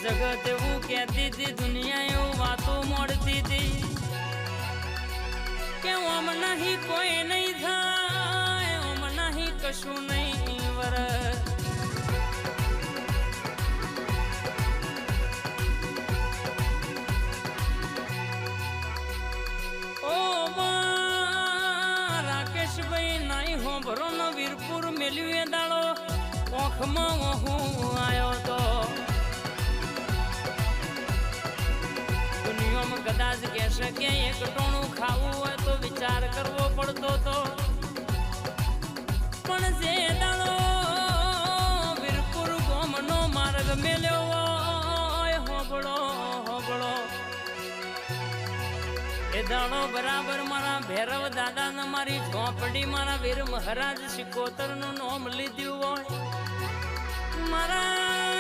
જગત એવું કહેતી હતી, દુનિયા એવું વાતો મોડતી હતી કે ઓમ નહીં કોઈ નહીં થાય, ઓમ નહીં કશું નહીં વર. રાકેશભાઈ નાઈ હોભરો નો વીરપુર મેલ્યું એ દાડો ઓખમાં હું આવ્યો તો. દુનિયામાં કદાચ કહેશે કે એક ટોણું ખાવું હોય તો વિચાર કરવો પડતો તો, પણ જે દાડો વીરપુર ગોમનો માર્ગ મેલ્યો હોય હોબળો હોબળો એ દાડો બરાબર મારા ભૈરવ દાદા ને મારી ઝોપડી મારા વીર મહારાજ સિકોતર નું નામ લીધું હોય. મારા